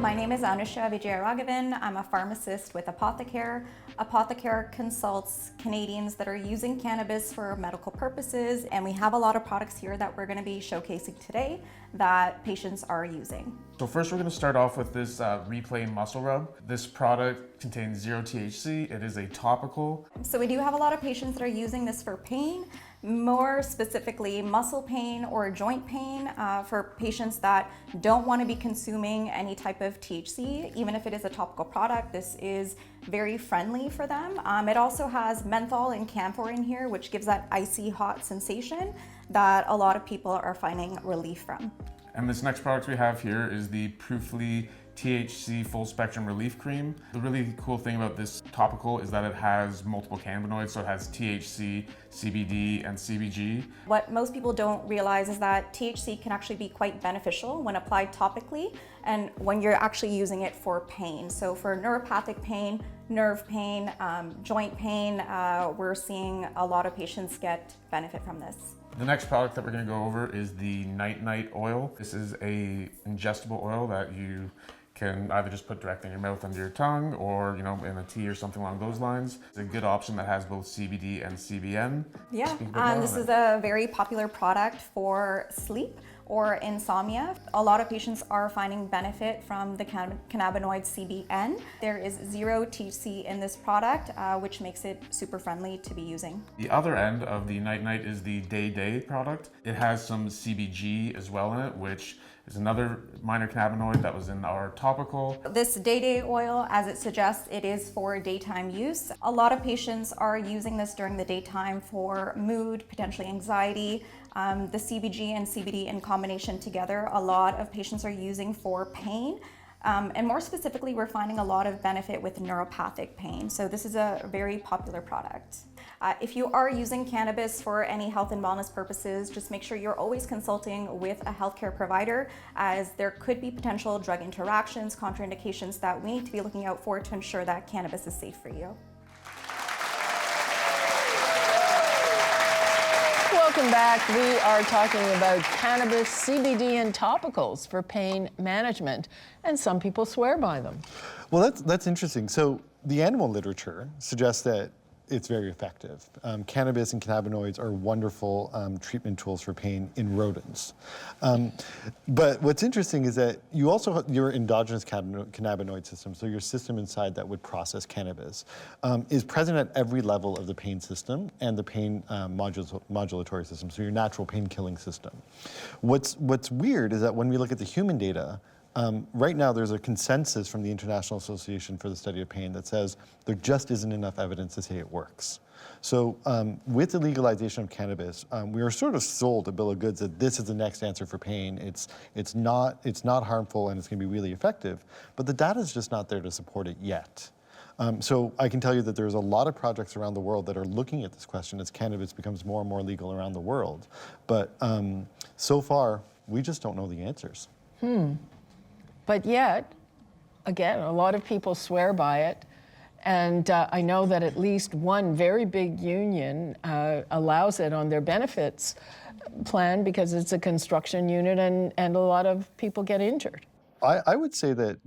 My name is Anusha Vijayaraghavan. I'm a pharmacist with Apothecare. Apothecare consults Canadians that are using cannabis for medical purposes, and we have a lot of products here that we're going to be showcasing today that patients are using. So first we're going to start off with this Replay Muscle Rub. This product contains 0 THC. It is a topical. So we do have a lot of patients that are using this for pain, more specifically muscle pain or joint pain, for patients that don't want to be consuming any type of THC. Even if it is a topical product, this is very friendly for them. It also has menthol and camphor in here, which gives that icy hot sensation that a lot of people are finding relief from. And this next product we have here is the Proofly THC Full Spectrum Relief Cream. The really cool thing about this topical is that it has multiple cannabinoids, so it has THC, CBD, and CBG. What most people don't realize is that THC can actually be quite beneficial when applied topically and when you're actually using it for pain. So for neuropathic pain, nerve pain, joint pain, we're seeing a lot of patients get benefit from this. The next product that we're going to go over is the Night Night Oil. This is a ingestible oil that you can either just put directly in your mouth under your tongue or, in a tea or something along those lines. It's a good option that has both CBD and CBN. Yeah, this is a very popular product for sleep or insomnia. A lot of patients are finding benefit from the cannabinoid CBN. There is 0 THC in this product, which makes it super friendly to be using. The other end of the Night Night is the Day Day product. It has some CBG as well in it, which is another minor cannabinoid that was in our topical. This Day Day oil, as it suggests, it is for daytime use. A lot of patients are using this during the daytime for mood, potentially anxiety. The CBG and CBD in combination together, a lot of patients are using for pain. And more specifically, we're finding a lot of benefit with neuropathic pain. So this is a very popular product. If you are using cannabis for any health and wellness purposes, just make sure you're always consulting with a healthcare provider, as there could be potential drug interactions, contraindications that we need to be looking out for to ensure that cannabis is safe for you. Welcome back. We are talking about cannabis, CBD, and topicals for pain management, and some people swear by them. Well, that's interesting. So the animal literature suggests that it's very effective. Cannabis and cannabinoids are wonderful treatment tools for pain in rodents. But what's interesting is that you also have your endogenous cannabinoid system, so your system inside that would process cannabis, is present at every level of the pain system and the pain modulatory system, so your natural pain-killing system. What's weird is that when we look at the human data, right now, there's a consensus from the International Association for the Study of Pain that says there just isn't enough evidence to say it works. So with the legalization of cannabis, we are sort of sold a bill of goods that this is the next answer for pain. It's not harmful and it's going to be really effective, but the data is just not there to support it yet. So I can tell you that there's a lot of projects around the world that are looking at this question as cannabis becomes more and more legal around the world. But so far, we just don't know the answers. But yet, again, a lot of people swear by it. And I know that at least one very big union allows it on their benefits plan because it's a construction unit and a lot of people get injured. I would say that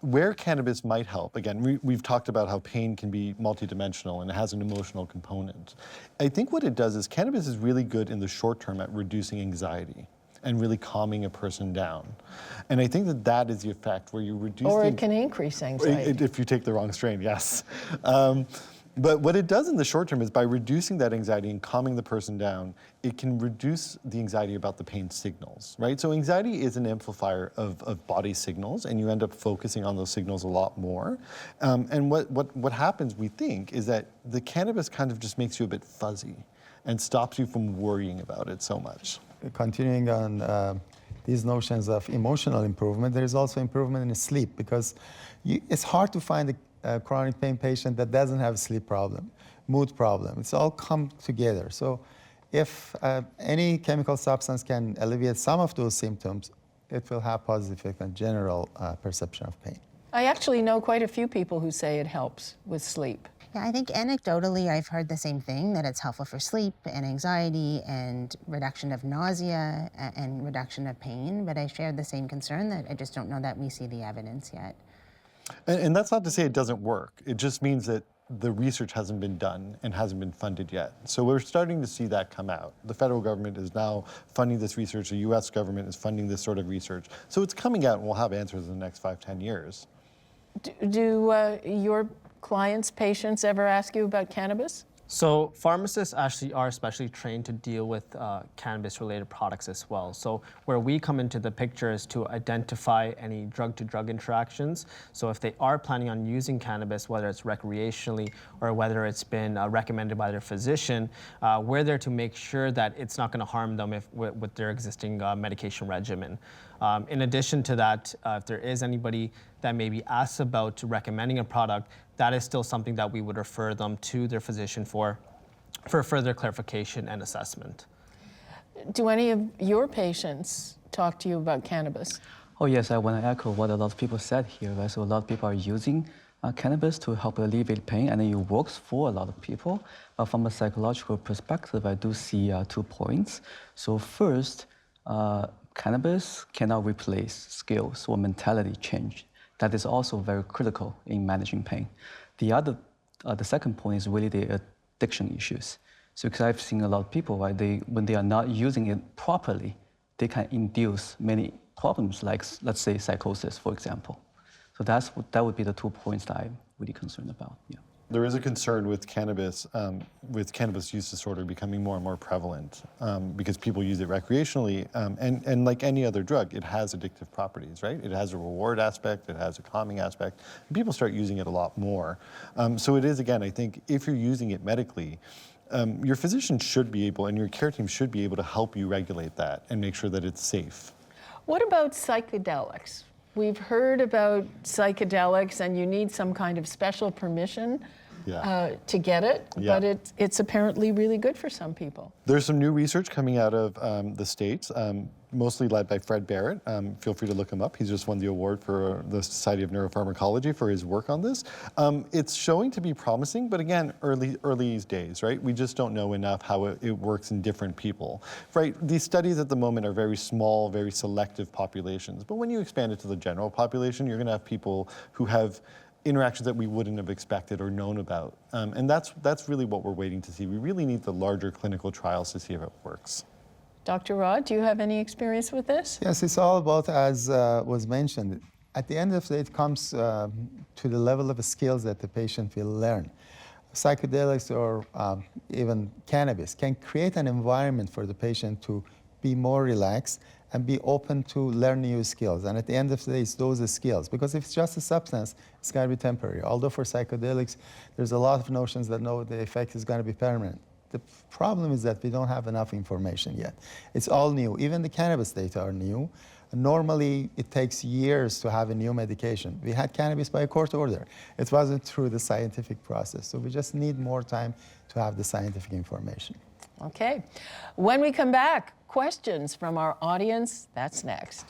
where cannabis might help, again, we've talked about how pain can be multidimensional and it has an emotional component. I think what it does is cannabis is really good in the short term at reducing anxiety and really calming a person down. And I think that is the effect where you reduce Or it can increase anxiety. If you take the wrong strain, yes. But what it does in the short term is by reducing that anxiety and calming the person down, it can reduce the anxiety about the pain signals, right? So anxiety is an amplifier of body signals, and you end up focusing on those signals a lot more. And what happens, we think, is that the cannabis kind of just makes you a bit fuzzy and stops you from worrying about it so much. Continuing on these notions of emotional improvement, there is also improvement in sleep, because it's hard to find a chronic pain patient that doesn't have a sleep problem, mood problem. It's all come together. So if any chemical substance can alleviate some of those symptoms, it will have positive effect on general perception of pain. I actually know quite a few people who say it helps with sleep. Yeah, I think anecdotally I've heard the same thing, that it's helpful for sleep and anxiety and reduction of nausea and reduction of pain, but I share the same concern that I just don't know that we see the evidence yet. And that's not to say it doesn't work. It just means that the research hasn't been done and hasn't been funded yet. So we're starting to see that come out. The federal government is now funding this research. The US government is funding this sort of research. So it's coming out and we'll have answers in the next 5-10 years. Do your clients, patients ever ask you about cannabis? So pharmacists actually are specially trained to deal with cannabis-related products as well. So where we come into the picture is to identify any drug-to-drug interactions. So if they are planning on using cannabis, whether it's recreationally or whether it's been recommended by their physician, we're there to make sure that it's not going to harm them with their existing medication regimen. In addition to that, if there is anybody that may be asked about recommending a product, that is still something that we would refer them to their physician for further clarification and assessment. Do any of your patients talk to you about cannabis? Oh yes, I want to echo what a lot of people said here. Right? So a lot of people are using cannabis to help alleviate pain, and it works for a lot of people. But from a psychological perspective, I do see 2 points. So first, cannabis cannot replace skills or mentality change. That is also very critical in managing pain. The second point is really the addiction issues. So because I've seen a lot of people, right, when they are not using it properly, they can induce many problems like, let's say, psychosis, for example. So that would be the 2 points that I'm really concerned about, yeah. There is a concern with cannabis use disorder becoming more and more prevalent because people use it recreationally. And like any other drug, it has addictive properties, right? It has a reward aspect, it has a calming aspect. And people start using it a lot more. So it is, again, I think if you're using it medically, your physician should be able, and your care team should be able to help you regulate that and make sure that it's safe. What about psychedelics? We've heard about psychedelics, and you need some kind of special permission to get it, but it's apparently really good for some people. There's some new research coming out of the States, mostly led by Fred Barrett. Feel free to look him up. He's just won the award for the Society of Neuropharmacology for his work on this. It's showing to be promising, but again, early days, right? We just don't know enough how it works in different people, right? These studies at the moment are very small, very selective populations, but when you expand it to the general population, you're gonna have people who have interactions that we wouldn't have expected or known about. And that's really what we're waiting to see. We really need the larger clinical trials to see if it works. Dr. Rod, do you have any experience with this? Yes, it's all about, as was mentioned, at the end of the day, it comes to the level of skills that the patient will learn. Psychedelics or even cannabis can create an environment for the patient to be more relaxed and be open to learn new skills. And at the end of the day, it's those skills. Because if it's just a substance, it's going to be temporary. Although for psychedelics, there's a lot of notions that no, the effect is going to be permanent. The problem is that we don't have enough information yet. It's all new. Even the cannabis data are new. Normally, it takes years to have a new medication. We had cannabis by a court order. It wasn't through the scientific process. So we just need more time to have the scientific information. Okay. When we come back, questions from our audience. That's next.